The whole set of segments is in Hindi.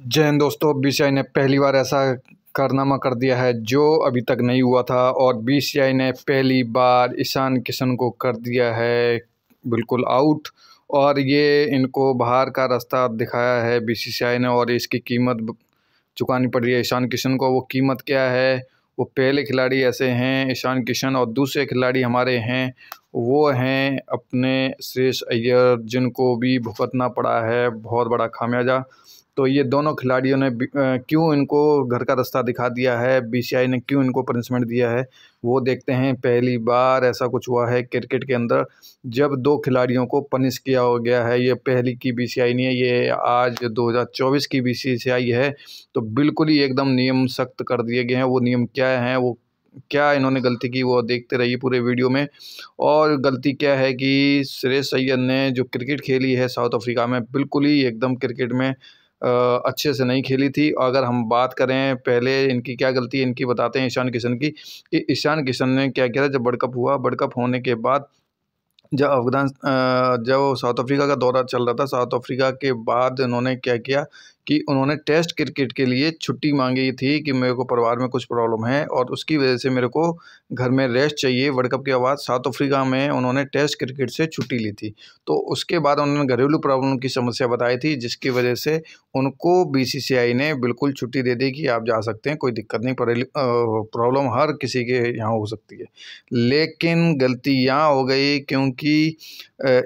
जय हिंद दोस्तों। बीसीसीआई ने पहली बार ऐसा कारनामा कर दिया है जो अभी तक नहीं हुआ था और बीसीसीआई ने पहली बार ईशान किशन को कर दिया है बिल्कुल आउट। और ये इनको बाहर का रास्ता दिखाया है बीसीसीआई ने और इसकी कीमत चुकानी पड़ रही है ईशान किशन को। वो कीमत क्या है? वो पहले खिलाड़ी ऐसे हैं ईशान किशन, और दूसरे खिलाड़ी हमारे हैं वो हैं अपने श्रेयस अय्यर, जिनको भी भुगतना पड़ा है बहुत बड़ा खामियाजा। तो ये दोनों खिलाड़ियों ने क्यों इनको घर का रास्ता दिखा दिया है, बीसीसीआई ने क्यों इनको पनिशमेंट दिया है, वो देखते हैं। पहली बार ऐसा कुछ हुआ है क्रिकेट के अंदर जब दो खिलाड़ियों को पनिश किया हो गया है। ये पहली की बीसीसीआई नहीं है, ये आज 2024 की बीसीसीआई है। तो बिल्कुल ही एकदम नियम सख्त कर दिए गए हैं। वो नियम क्या हैं, वो क्या इन्होंने गलती की, वो देखते रहिए पूरे वीडियो में। और गलती क्या है कि श्रेयस अय्यर ने जो क्रिकेट खेली है साउथ अफ्रीका में, बिल्कुल ही एकदम क्रिकेट में अच्छे से नहीं खेली थी। अगर हम बात करें पहले इनकी क्या गलती है, इनकी बताते हैं ईशान किशन की, कि ईशान किशन ने क्या किया था जब वर्ल्ड कप हुआ। वर्ल्ड कप होने के बाद जब साउथ अफ्रीका का दौरा चल रहा था, साउथ अफ्रीका के बाद इन्होंने क्या किया कि उन्होंने टेस्ट क्रिकेट के लिए छुट्टी मांगी थी कि मेरे को परिवार में कुछ प्रॉब्लम है और उसकी वजह से मेरे को घर में रेस्ट चाहिए। वर्ल्ड कप के बाद साउथ अफ्रीका में उन्होंने टेस्ट क्रिकेट से छुट्टी ली थी। तो उसके बाद उन्होंने घरेलू प्रॉब्लम की समस्या बताई थी, जिसकी वजह से उनको बीसीसीआई ने बिल्कुल छुट्टी दे दी कि आप जा सकते हैं, कोई दिक्कत नहीं, प्रॉब्लम हर किसी के यहाँ हो सकती है। लेकिन गलती यहाँ हो गई क्योंकि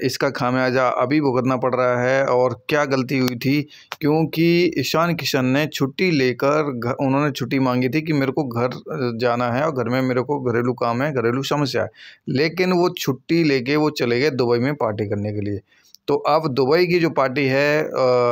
इसका खामियाजा अभी भुगतना पड़ रहा है। और क्या गलती हुई थी? क्योंकि ईशान किशन ने छुट्टी लेकर उन्होंने छुट्टी मांगी थी कि मेरे को घर जाना है और घर में मेरे को घरेलू काम है, घरेलू समस्या है। लेकिन वो छुट्टी लेके वो चले गए दुबई में पार्टी करने के लिए। तो अब दुबई की जो पार्टी है,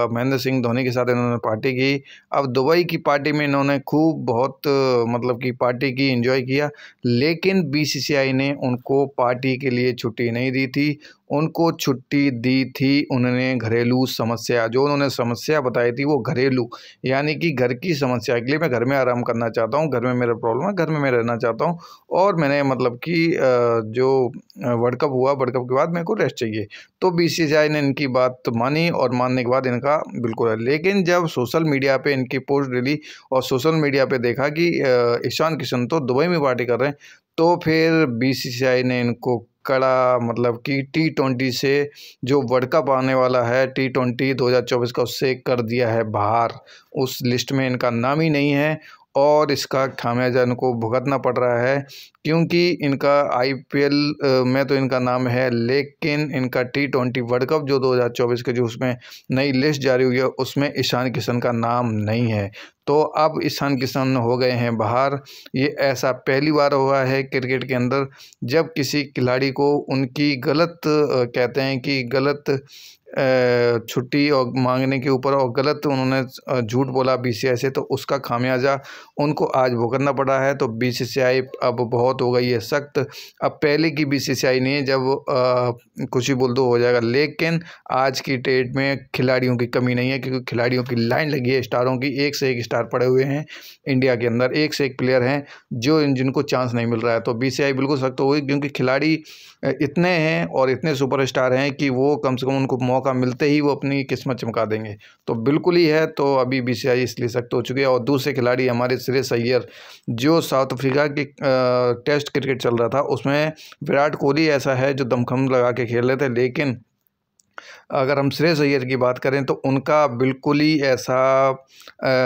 महेंद्र सिंह धोनी के साथ इन्होंने पार्टी की। अब दुबई की पार्टी में इन्होंने खूब बहुत मतलब कि पार्टी की, एंजॉय किया। लेकिन बीसीसीआई ने उनको पार्टी के लिए छुट्टी नहीं दी थी, उनको छुट्टी दी थी उन्होंने घरेलू समस्या, जो उन्होंने समस्या बताई थी वो घरेलू, यानी कि घर की समस्या के लिए मैं घर में आराम करना चाहता हूँ, घर में मेरा प्रॉब्लम है, घर में मैं रहना चाहता हूँ। और मैंने मतलब कि जो वर्ल्ड कप हुआ, वर्ल्ड कप के बाद मेरे को रेस्ट चाहिए। तो बीसीसीआई ने इनकी बात मानी और मानने के बाद इनका बिल्कुल है। लेकिन जब सोशल मीडिया पे इनकी पोस्ट डली और सोशल मीडिया पे देखा कि ईशान किशन तो दुबई में पार्टी कर रहे हैं, तो फिर बीसीसीआई ने इनको कड़ा मतलब कि T20 से, जो वर्ल्ड कप आने वाला है T20 2024 का, उससे कर दिया है बाहर। उस लिस्ट में इनका नाम ही नहीं है और इसका खामियाजा इनको भुगतना पड़ रहा है। क्योंकि इनका आईपीएल में तो इनका नाम है, लेकिन इनका T20 वर्ल्ड कप जो 2024 के जो उसमें नई लिस्ट जारी हुई है उसमें ईशान किशन का नाम नहीं है। तो अब ईशान किशन हो गए हैं बाहर। ये ऐसा पहली बार हुआ है क्रिकेट के अंदर जब किसी खिलाड़ी को उनकी गलत कहते हैं कि गलत छुट्टी और मांगने के ऊपर और गलत उन्होंने झूठ बोला बीसीसीआई से, तो उसका खामियाजा उनको आज भुगतना पड़ा है। तो बीसीसीआई अब बहुत हो गई है सख्त। अब पहले की बीसीसीआई नहीं है जब कुछ ही बोल दो हो जाएगा। लेकिन आज की डेट में खिलाड़ियों की कमी नहीं है, क्योंकि खिलाड़ियों की लाइन लगी है स्टारों की, एक से एक स्टार पड़े हुए हैं इंडिया के अंदर, एक से एक प्लेयर हैं जो जिनको चांस नहीं मिल रहा है। तो बीसीसीआई बिल्कुल सख्त हो गई, क्योंकि खिलाड़ी इतने हैं और इतने सुपरस्टार हैं कि वो कम से कम उनको मौका मिलते ही वो अपनी किस्मत चमका देंगे। तो बिल्कुल ही है। तो अभी बीसीसीआई इसलिए सख्त हो चुकी है। और दूसरे खिलाड़ी हमारे श्रेयस अय्यर, जो साउथ अफ्रीका के टेस्ट क्रिकेट चल रहा था उसमें विराट कोहली ऐसा है जो दमखम लगा के खेल रहे थे, लेकिन अगर हम श्रेयस अय्यर की बात करें तो उनका बिल्कुल ही ऐसा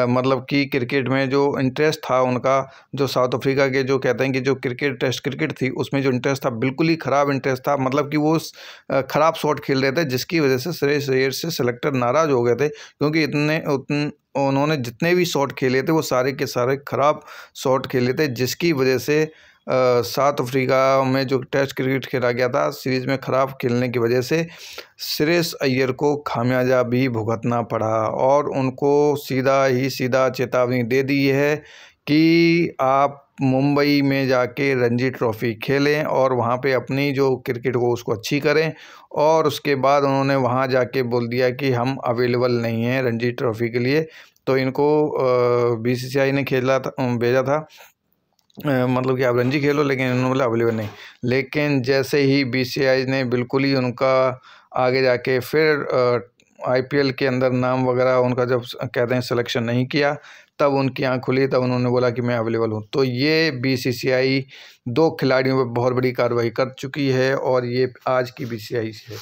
मतलब कि क्रिकेट में जो इंटरेस्ट था उनका, जो साउथ अफ्रीका के जो कहते हैं कि जो क्रिकेट टेस्ट क्रिकेट थी उसमें जो इंटरेस्ट था बिल्कुल ही ख़राब इंटरेस्ट था। मतलब कि वो ख़राब शॉट खेल रहे थे, जिसकी वजह से श्रेयस अय्यर से सेलेक्टर नाराज़ हो गए थे, क्योंकि उन्होंने जितने भी शॉट खेले थे वो सारे के सारे ख़राब शॉट खेले थे, जिसकी वजह से साउथ अफ्रीका में जो टेस्ट क्रिकेट खेला गया था सीरीज़ में ख़राब खेलने की वजह से श्रेयस अय्यर को खामियाजा भी भुगतना पड़ा। और उनको सीधा ही सीधा चेतावनी दे दी है कि आप मुंबई में जाके रणजी ट्रॉफ़ी खेलें और वहाँ पे अपनी जो क्रिकेट को उसको अच्छी करें। और उसके बाद उन्होंने वहाँ जाके बोल दिया कि हम अवेलेबल नहीं हैं रणजी ट्रॉफ़ी के लिए। तो इनको बीसीसीआई ने भेजा था मतलब कि आप रणजी खेलो, लेकिन इन्होंने बोला अवेलेबल नहीं। लेकिन जैसे ही बीसीसीआई ने बिल्कुल ही उनका आगे जाके फिर आईपीएल के अंदर नाम वगैरह उनका जब कहते हैं सिलेक्शन नहीं किया, तब उनकी आँख खुली, तब उन्होंने बोला कि मैं अवेलेबल हूँ। तो ये बीसीसीआई 2 खिलाड़ियों पर बहुत बड़ी कार्रवाई कर चुकी है और ये आज की बीसीसीआई है।